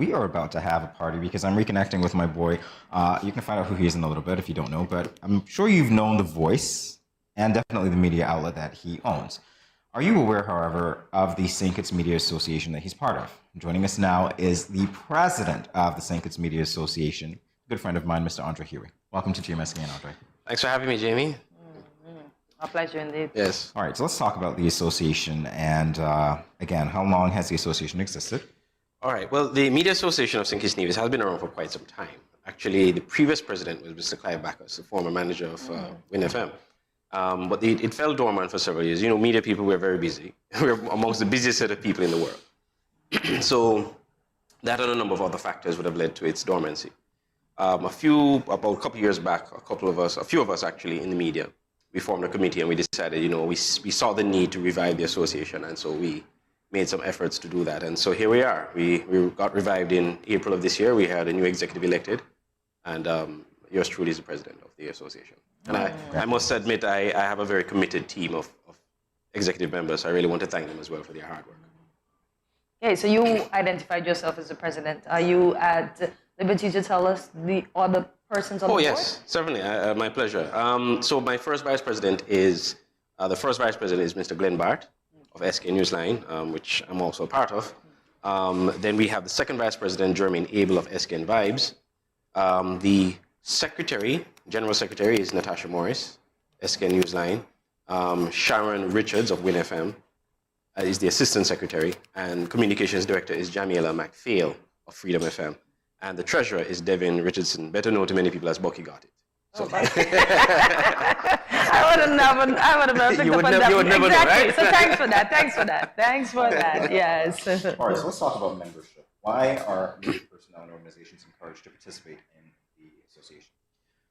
We are about to have a party because I'm reconnecting with my boy. You can find out who he is in a little bit if you don't know, but I'm sure you've known the voice and definitely the media outlet that he owns. Are you aware, however, of the St. Kitts Media Association that he's part of? Joining us now is the president of the St. Kitts Media Association, a good friend of mine, Mr. Andre Huie. Welcome to GMSKN, Andre. Thanks for having me, Jamie. A pleasure indeed. Yes. All right, so let's talk about the association and, again, how long has the association existed? All right. Well, the Media Association of St. Kitts Nevis has been around for quite some time. Actually, the previous president was Mr. Clive Backus, the former manager of Win FM. But it fell dormant for several years. You know, media people were very busy. We're amongst the busiest set of people in the world. So that and a number of other factors would have led to its dormancy. About a couple of years back, a few of us actually in the media, we formed a committee and we decided, you know, we saw the need to revive the association, and so we made some efforts to do that. And so here we are. We got revived in April of this year. We had a new executive elected, and yours truly is the president of the association. And I must admit, I have a very committed team of executive members. I really want to thank them as well for their hard work. Okay, so you identified yourself as the president. Are you at liberty to tell us the other persons on the board? Oh, yes, certainly. My pleasure. So my first vice president is, Mr. Glenn Bart of SKN Newsline, which I'm also a part of. Then we have the second vice president, Jermaine Abel of SKN Vibes. The secretary, general secretary, is Natasha Morris, SKN Newsline. Sharon Richards of Win FM is the assistant secretary, and communications director is Jamiela McPhail of Freedom FM. And the treasurer is Devin Richardson, better known to many people as Bucky Got It. So. I would have never picked up on that. You would never exactly. know, right? So thanks for that. Yes. All right, so let's talk about membership. Why are media personnel and organizations encouraged to participate in the association?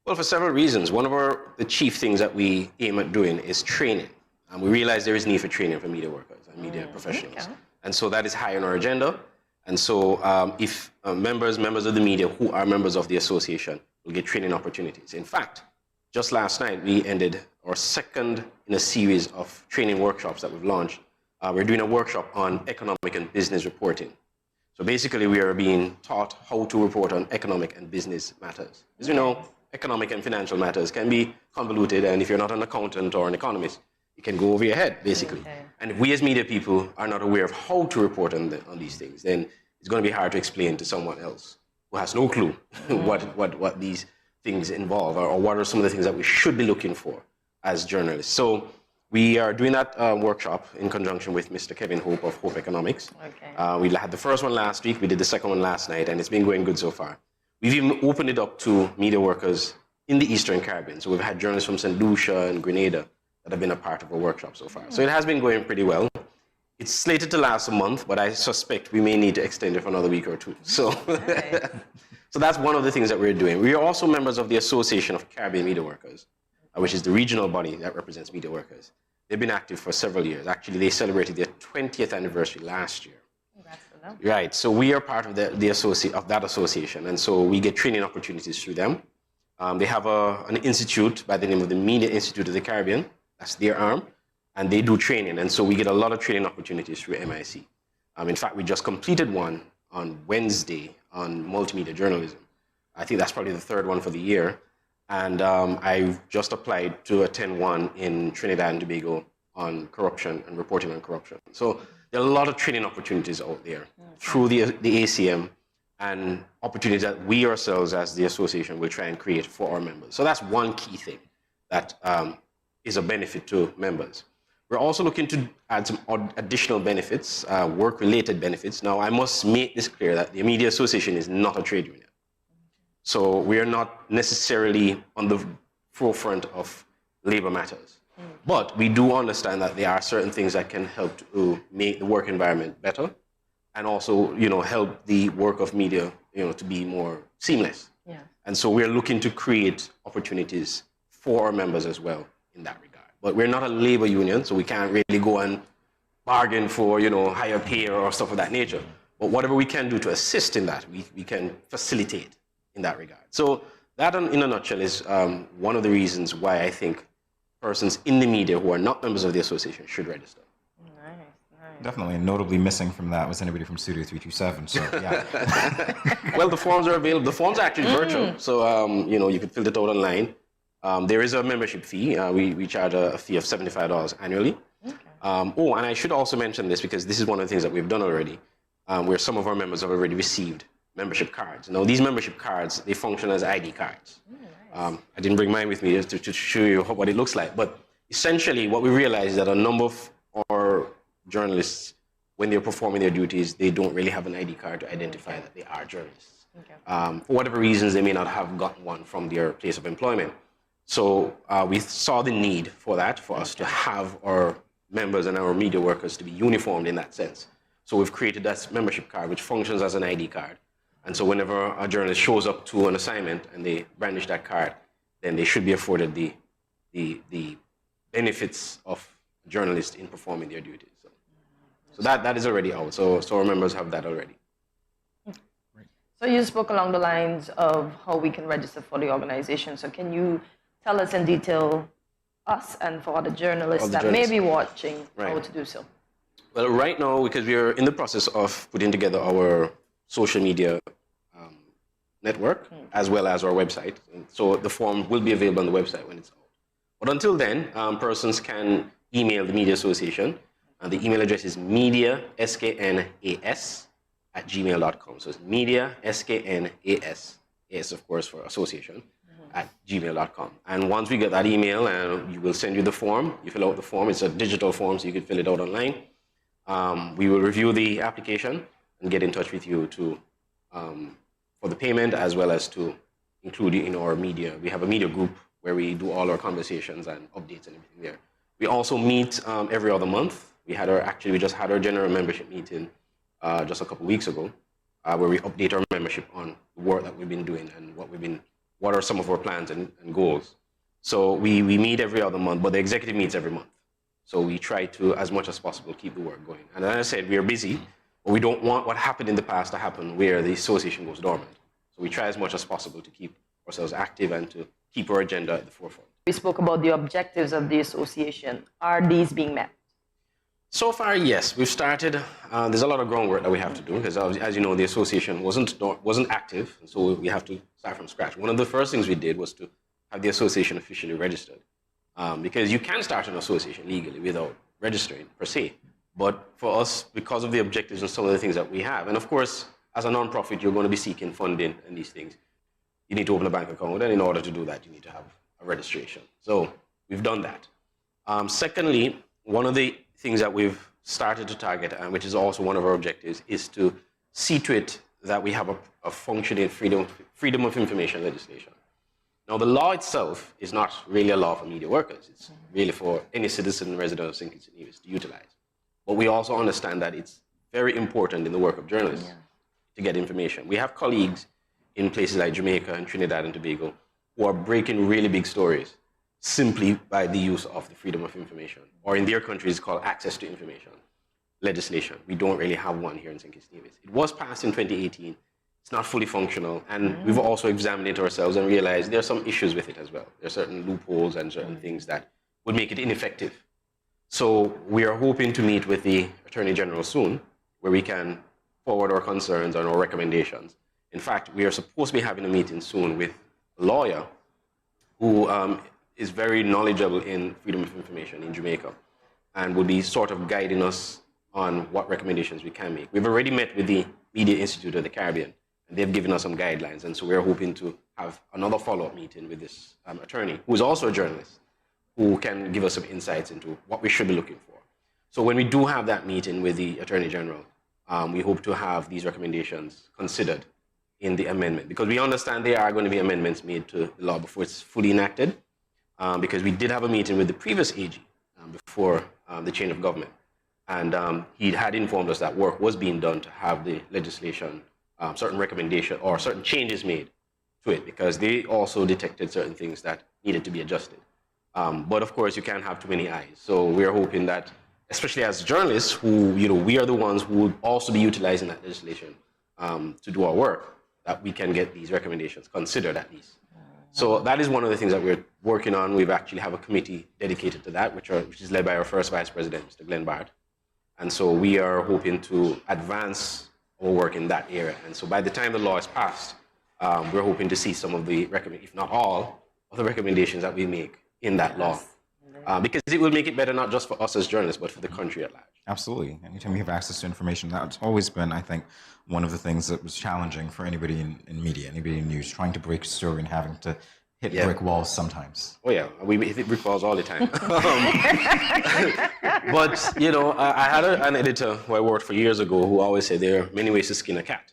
Well, for several reasons. One of the chief things that we aim at doing is training. And we realize there is need for training for media workers and media professionals. Okay. And so that is high on our agenda. And so if members of the media who are members of the association will get training opportunities. In fact, just last night, we ended our second in a series of training workshops that we've launched. We're doing a workshop on economic and business reporting. So basically, we are being taught how to report on economic and business matters. As you know, economic and financial matters can be convoluted, and if you're not an accountant or an economist, it can go over your head, basically. Okay. And if we as media people are not aware of how to report on these things, then it's going to be hard to explain to someone else who has no clue what these things involve, or what are some of the things that we should be looking for as journalists. So we are doing that workshop in conjunction with Mr. Kevin Hope of Hope Economics. Okay. We had the first one last week, we did the second one last night, and it's been going good so far. We've even opened it up to media workers in the Eastern Caribbean. So we've had journalists from St. Lucia and Grenada that have been a part of our workshop so far. So it has been going pretty well. It's slated to last a month, but I suspect we may need to extend it for another week or two. So, so that's one of the things that we're doing. We are also members of the Association of Caribbean Media Workers, which is the regional body that represents media workers. They've been active for several years. Actually, they celebrated their 20th anniversary last year. Congrats to them. Right. So we are part of that association, and so we get training opportunities through them. They have an institute by the name of the Media Institute of the Caribbean. That's their arm. And they do training, and so we get a lot of training opportunities through MIC. In fact, we just completed one on Wednesday on multimedia journalism. I think that's probably the third one for the year. And I just applied to attend one in Trinidad and Tobago on corruption and reporting on corruption. So there are a lot of training opportunities out there through the ACM, and opportunities that we ourselves as the association will try and create for our members. So that's one key thing that is a benefit to members. We're also looking to add some additional benefits, work-related benefits. Now, I must make this clear that the Media Association is not a trade union. So we are not necessarily on the forefront of labor matters. But we do understand that there are certain things that can help to make the work environment better, and also, you know, help the work of media, you know, to be more seamless. Yeah. And so we're looking to create opportunities for our members as well in that regard. But we're not a labor union, so we can't really go and bargain for, you know, higher pay or stuff of that nature. But whatever we can do to assist in that, we can facilitate in that regard. So that, in a nutshell, is one of the reasons why I think persons in the media who are not members of the association should register. Nice. Definitely, and notably missing from that was anybody from Studio 327. So yeah, Well, the forms are available. The forms are actually virtual, so you could fill it out online. There is a membership fee. We charge a fee of $75 annually. And I should also mention this because this is one of the things that we've done already, where some of our members have already received membership cards. Now, these membership cards, they function as ID cards. I didn't bring mine with me to show you what it looks like, but essentially what we realized is that a number of our journalists, when they're performing their duties, they don't really have an ID card to identify that they are journalists. For whatever reasons, they may not have gotten one from their place of employment. So we saw the need for that, for us to have our members and our media workers to be uniformed in that sense. So we've created that membership card, which functions as an ID card. And so whenever a journalist shows up to an assignment and they brandish that card, then they should be afforded the benefits of journalists in performing their duties. So that is already out. So our members have that already. So you spoke along the lines of how we can register for the organization. So can you tell us in detail, us and for the journalists that may be watching, how to do so? Well, right now, because we are in the process of putting together our social media network, as well as our website. And so the form will be available on the website when it's out. But until then, persons can email the Media Association. And the email address is mediasknas@gmail.com. So it's mediasknas, AS of course for association, @gmail.com. And once we get that email, you will send you the form. You fill out the form. It's a digital form, so you can fill it out online. We will review the application and get in touch with you for the payment, as well as to include you in our media. We have a media group where we do all our conversations and updates and everything there. We also meet every other month. We just had our general membership meeting just a couple weeks ago, where we update our membership on the work that we've been doing and what are some of our plans and goals. So we meet every other month, but the executive meets every month. So we try to, as much as possible, keep the work going. And as I said, we are busy, but we don't want what happened in the past to happen where the association goes dormant. So we try as much as possible to keep ourselves active and to keep our agenda at the forefront. We spoke about the objectives of the association. Are these being met? So far, yes. We've started. There's a lot of groundwork that we have to do because, as you know, the association wasn't active, and so we have to start from scratch. One of the first things we did was to have the association officially registered, because you can start an association legally without registering per se. But for us, because of the objectives and some of the things that we have, and of course, as a non-profit, you're going to be seeking funding and these things. You need to open a bank account, and in order to do that, you need to have a registration. So we've done that. Secondly, one of the things that we've started to target, and which is also one of our objectives, is to see to it that we have a functioning freedom of information legislation. Now, the law itself is not really a law for media workers. It's really for any citizen resident of St. Kitts and Nevis to utilize. But we also understand that it's very important in the work of journalists to get information. We have colleagues in places like Jamaica and Trinidad and Tobago who are breaking really big stories simply by the use of the freedom of information, or in their countries it's called access to information legislation. We don't really have one here in St. Kitts and Nevis. It was passed in 2018. It's not fully functional, and we've also examined it ourselves and realized there are some issues with it as well. There are certain loopholes and certain things that would make it ineffective. So we are hoping to meet with the Attorney General soon, where we can forward our concerns and our recommendations. In fact, we are supposed to be having a meeting soon with a lawyer who is very knowledgeable in freedom of information in Jamaica and will be sort of guiding us on what recommendations we can make. We've already met with the Media Institute of the Caribbean, and they've given us some guidelines, and so we're hoping to have another follow-up meeting with this attorney, who is also a journalist, who can give us some insights into what we should be looking for. So when we do have that meeting with the Attorney General, we hope to have these recommendations considered in the amendment, because we understand there are going to be amendments made to the law before it's fully enacted, because we did have a meeting with the previous AG before the change of government, and he had informed us that work was being done to have the legislation, certain recommendation or certain changes made to it, because they also detected certain things that needed to be adjusted. But of course, you can't have too many eyes. So we are hoping that, especially as journalists, who we are the ones who would also be utilizing that legislation to do our work, that we can get these recommendations considered at least. So that is one of the things that we're working on. We've actually have a committee dedicated to that, which is led by our first Vice President, Mr. Glenn Bart. And so we are hoping to advance our work in that area. And so by the time the law is passed, we're hoping to see some of the, if not all, of the recommendations that we make in that law. Because it will make it better not just for us as journalists, but for the country at large. Absolutely. Anytime you have access to information, that's always been, I think, one of the things that was challenging for anybody in media, anybody in news, trying to break a story and having to hit brick walls sometimes. Oh yeah, we hit brick walls all the time. But, you know, I had an editor who I worked for years ago who always said there are many ways to skin a cat.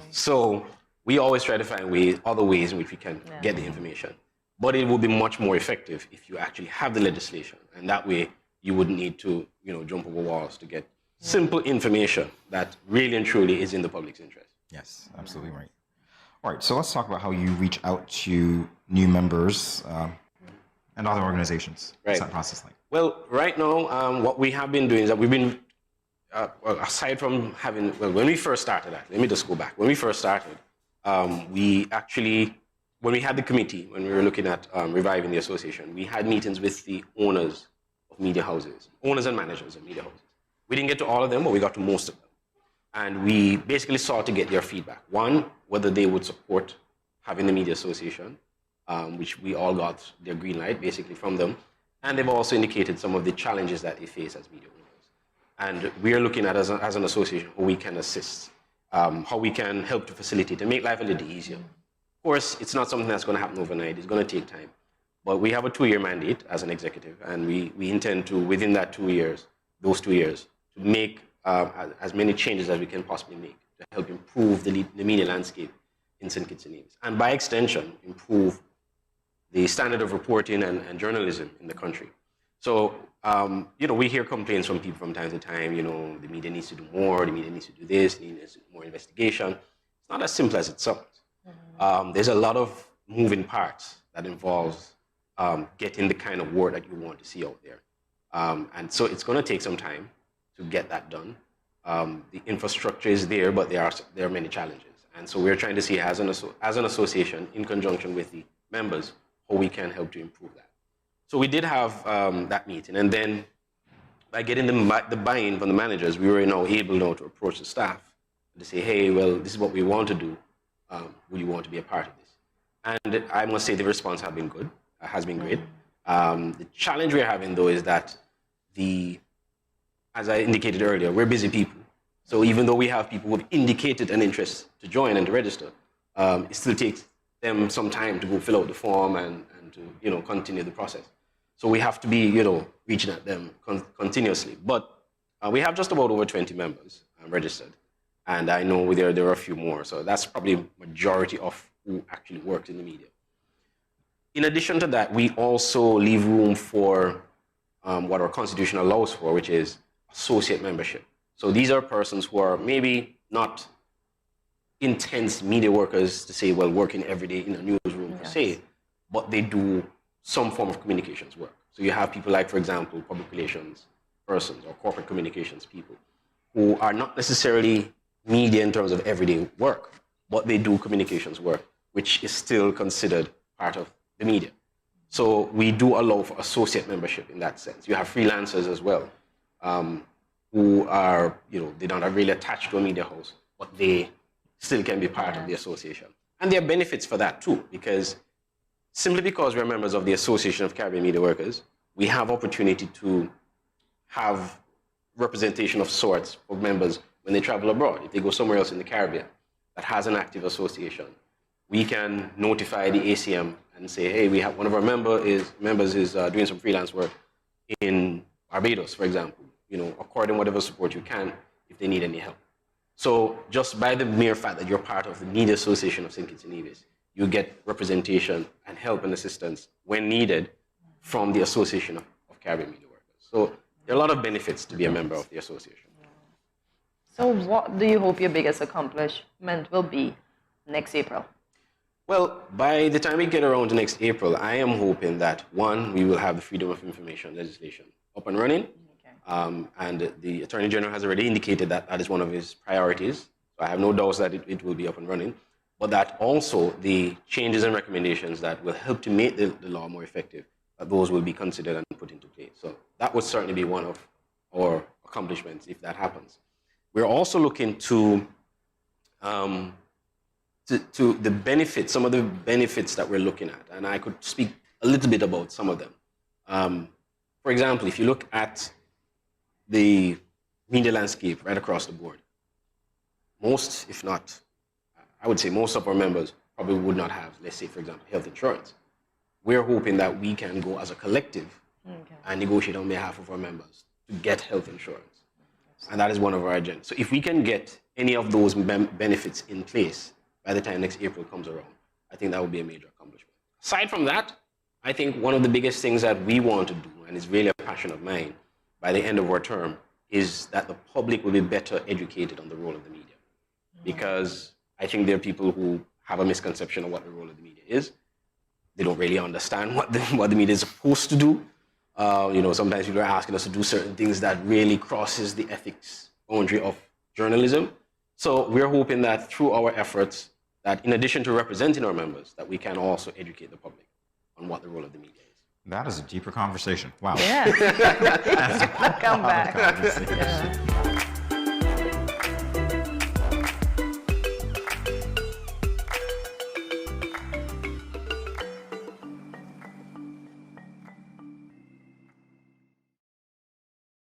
So we always try to find other ways in which we can get the information. But it would be much more effective if you actually have the legislation. And that way you wouldn't need to, you know, jump over walls to get simple information that really and truly is in the public's interest. Yes, absolutely right. All right, so let's talk about how you reach out to new members and other organizations. What's that process like? Well, right now, what we have been doing is that we've been, well, aside from having, when we first started that, let me just go back. When we first started, we actually, when we had the committee, when we were looking at reviving the association, we had meetings with the owners of media houses, owners and managers of media houses. We didn't get to all of them, but we got to most of them. And we basically sought to get their feedback. One, whether they would support having the media association, which we all got their green light basically from them. And they've also indicated some of the challenges that they face as media owners. And we are looking at, as an association, how we can assist, how we can help to facilitate and make life a little easier. Of course, it's not something that's going to happen overnight. It's going to take time. But we have a 2-year mandate as an executive, and we intend to, within that 2 years, those 2 years, to make as many changes as we can possibly make to help improve the media landscape in St. Kitts and Nevis. And by extension, improve the standard of reporting and journalism in the country. So, you know, we hear complaints from people from time to time, you know, the media needs to do more, the media needs to do this, the media needs to do more investigation. It's not as simple as it sounds. There's a lot of moving parts that involves getting the kind of work that you want to see out there. And so it's going to take some time to get that done. The infrastructure is there, but there are many challenges. And so we're trying to see as an association, in conjunction with the members, how we can help to improve that. So we did have that meeting, and then by getting the buy-in from the managers, we were now able to approach the staff to say, hey, well, this is what we want to do. Would you want to be a part of this? And I must say the response has been good, has been great. The challenge we're having, though, is that as I indicated earlier, we're busy people. So even though we have people who have indicated an interest to join and to register, it still takes them some time to go fill out the form and to, you know, continue the process. So we have to be, you know, reaching at them continuously. But we have just about over 20 members registered. And I know there are a few more. So that's probably majority of who actually works in the media. In addition to that, we also leave room for what our constitution allows for, which is associate membership. So these are persons who are maybe not intense media workers to say, well, working every day in a newsroom per se, but they do some form of communications work. So you have people like, for example, public relations persons or corporate communications people who are not necessarily media in terms of everyday work, but they do communications work, which is still considered part of the media. So we do allow for associate membership in that sense. You have freelancers as well, who are, you know, they're not really attached to a media house, but they still can be part of the association. And there are benefits for that too, because simply because we're members of the Association of Caribbean Media Workers, we have opportunity to have representation of sorts for members when they travel abroad. If they go somewhere else in the Caribbean that has an active association, we can notify the ACM and say, hey, we have one of our members is doing some freelance work in Barbados, for example, you know, according whatever support you can if they need any help. So just by the mere fact that you're part of the Media Association of St. Kitts and Nevis, you get representation and help and assistance when needed from the Association of Caribbean Media Workers. So there are a lot of benefits to be a member of the association. So what do you hope your biggest accomplishment will be next April? Well, by the time we get around to next April, I am hoping that, one, we will have the Freedom of Information legislation up and running. And the Attorney General has already indicated that that is one of his priorities. So I have no doubts that it will be up and running. But that also the changes and recommendations that will help to make the law more effective, those will be considered and put into place. So that would certainly be one of our accomplishments if that happens. We're also looking to the benefits, some of the benefits that we're looking at, and I could speak a little bit about some of them. For example, if you look at the media landscape right across the board, most, if not, I would say most of our members probably would not have, let's say, for example, health insurance. We're hoping that we can go as a collective and negotiate on behalf of our members to get health insurance. And that is one of our agendas. So if we can get any of those benefits in place by the time next April comes around, I think that would be a major accomplishment. Aside from that, I think one of the biggest things that we want to do, and it's really a passion of mine, by the end of our term, is that the public will be better educated on the role of the media. Because I think there are people who have a misconception of what the role of the media is. They don't really understand what the media is supposed to do. Sometimes people are asking us to do certain things that really crosses the ethics boundary of journalism. So we're hoping that through our efforts, that in addition to representing our members, that we can also educate the public on what the role of the media is. That is a deeper conversation. Wow. Yeah. Come back. Yeah.